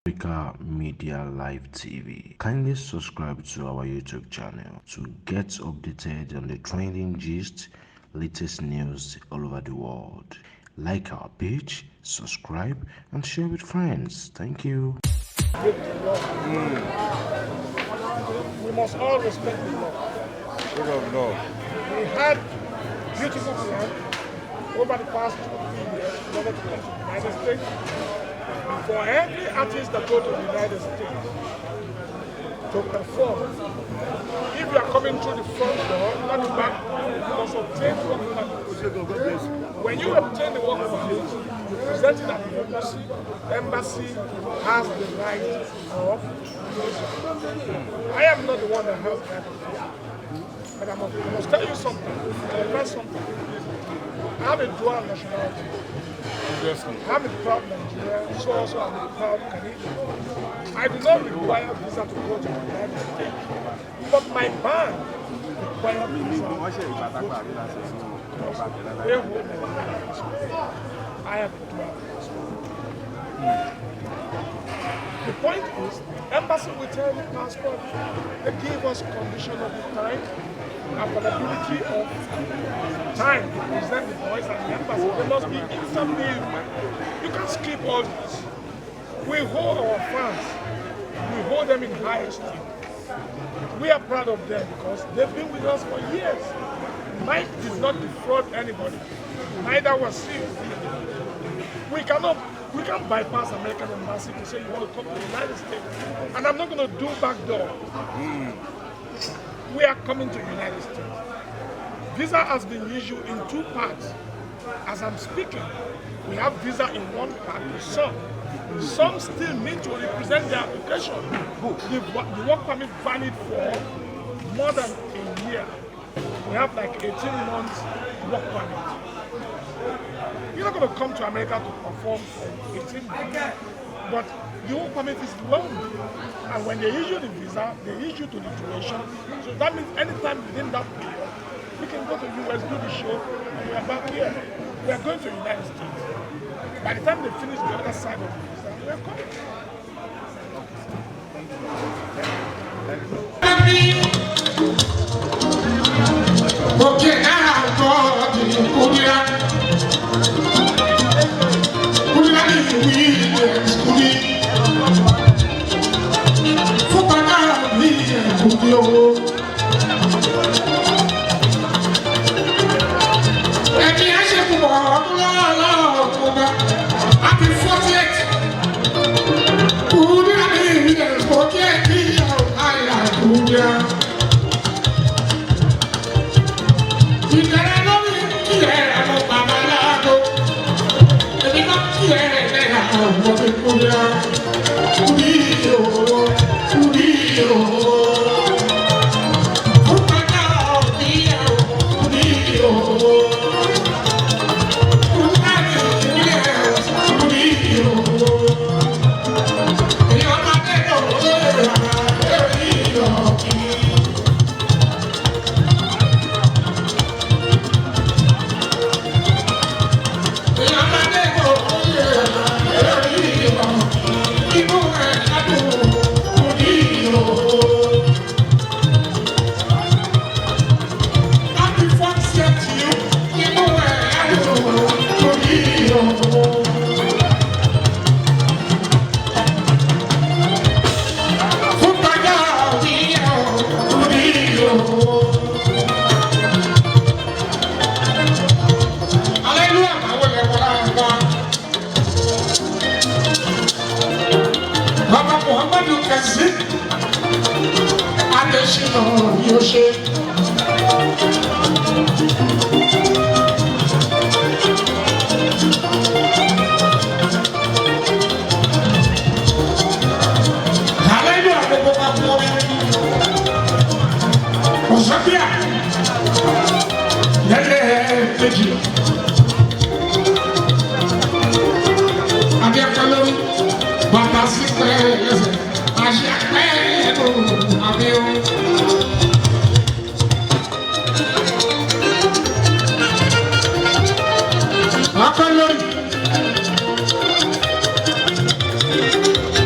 Africa Media Live TV. Kindly subscribe to our YouTube channel to get updated on the trending gist, latest news all over the world. Like our page, subscribe, and share with friends. Thank you. We must all respect the law. Word of law. We had beautiful plan over the past 2 or 3 years in order to come to the United States. For every artist that go to the United States to perform, if you are coming through the front door, not the back, you must obtain work permit. When you obtain the work permit, you present it at the embassy. The embassy has the right of. I am not the one that has that. But I must tell you something. Confess something. I have a dual nationality. I'm a proud Nigerian, so also I'm a proud Canadian. I do not require visa to go to the United States, but my band requires visa. I have a dual passport. The point is, embassy will tell you passport. They give us condition of the time, availability of time to present the voice and the embassy. There must be interview. You can't skip all this. We hold our fans. We hold them in high esteem. We are proud of them because they've been with us for years. Mike did not defraud anybody. Neither was he. We can't bypass American embassy to say you want to come to the United States. And I'm not going to do backdoor. We are coming to the United States. Visa has been issued in 2 parts. As I'm speaking, we have visa in 1 part to some. Some still need to represent their application. The work permit valid for more than a year. We have like 18 months work permit. You're not going to come to America to perform for 18 months, but the work permit is long. And when they issue the visa, they issue to the duration. So that means anytime within that period, we can go to US, do the show, and we are back here. We are going to the United States. By the time they finish the other side of the visa, we are coming. Okay, now God,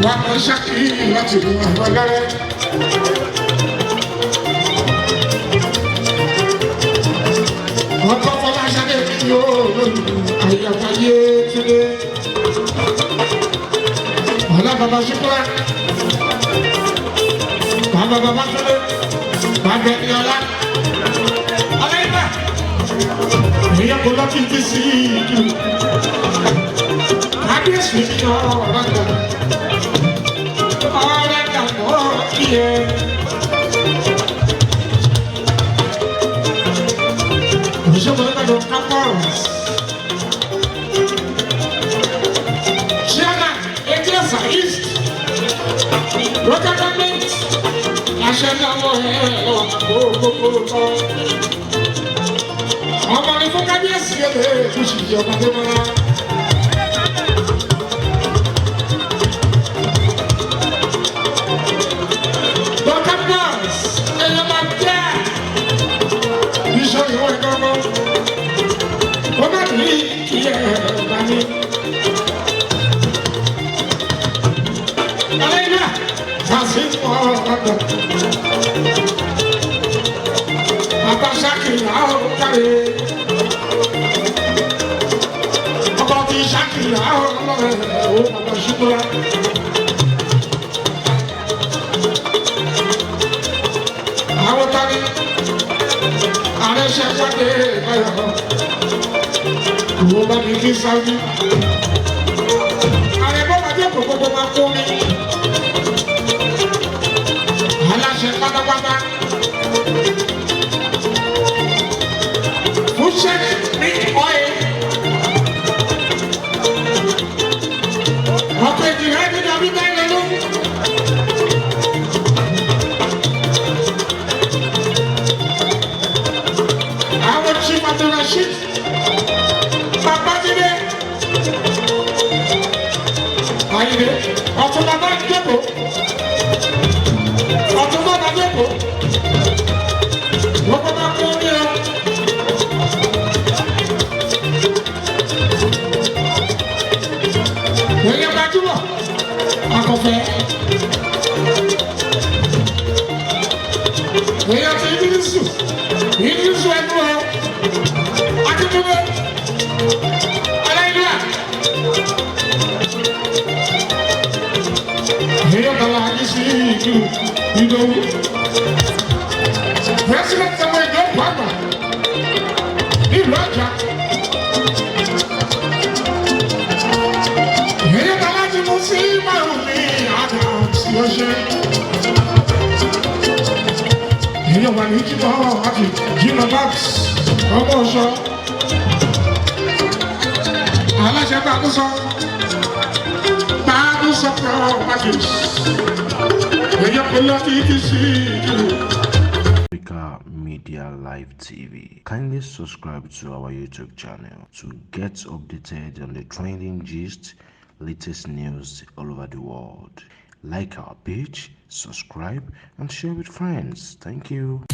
wà á ṣáàkì láti mú àwọn lẹ́rẹ́. Ọkọ̀ Fọláṣadé yóò lóyún àyàmáyé túnde. Ọ̀la bàbá ṣùkúrà, bàbá bàbá túnde, bàbá ẹni ọ̀la. Ọ̀la ìgbà, èèyàn kò lọ kí n ti sí ìlú. Kábíyèsí ni ọ̀rọ̀ gbà, ọ̀rẹ́ gbà mọ́ iye. Òṣèlú campus. Chairman, East local government. Aṣẹ́dáwọ̀ ẹ̀rọ àgbòkòkò. Ọmọ ní fún kábíyèsí ẹ̀rọ èkúṣì ìjọba tó mọ́ra. Local boss, ẹ̀yọ́ máa jẹ́ ìṣòro ìgbọ́gbọ́. Ó bá ní ìyẹ̀ ọ̀gá ní. Alena, fazem moda. Abaixa aqui na hora. Agora tem já aqui na hora. Abaixa por lá. A outra ali. A deixa já dele. O homem que sabe. Gbogbo ma kó mi aláṣẹ pátápátá fúnṣẹ́ ní ọ̀yẹ́ ọ̀pẹ ìdìrẹ́ ní dàbí bẹ́ẹ̀ lẹ́nu. Àwọn tí pàtàkì ṣí bàbá ti dé. Ayé ọ̀tún bàbá jókòó ọ̀tún bàbá jókòó gbogbo bá kú ní ọ. Èyí gbajúmọ̀ akọ̀fẹ́ èyí àti ìdírísù ẹnu ọ akíndúgbò aláìlúwà. Èyí kàlá àti sí ìlú ìdòwú. President ọmọ ìjọ pàápàá ìlú ọjà. Èyí kàlá ti mú sí márùn ní àgbà sí ọṣẹ. Èyí wà ní kíkọ́ àti Jimmy Babs ọmọ ọ̀ṣọ́. Aláṣẹ gbàgbọ́sọ. Africa Media Live TV. Kindly subscribe to our YouTube channel to get updated on the trending gist, latest news all over the world. Like our page, subscribe, and share with friends. Thank you.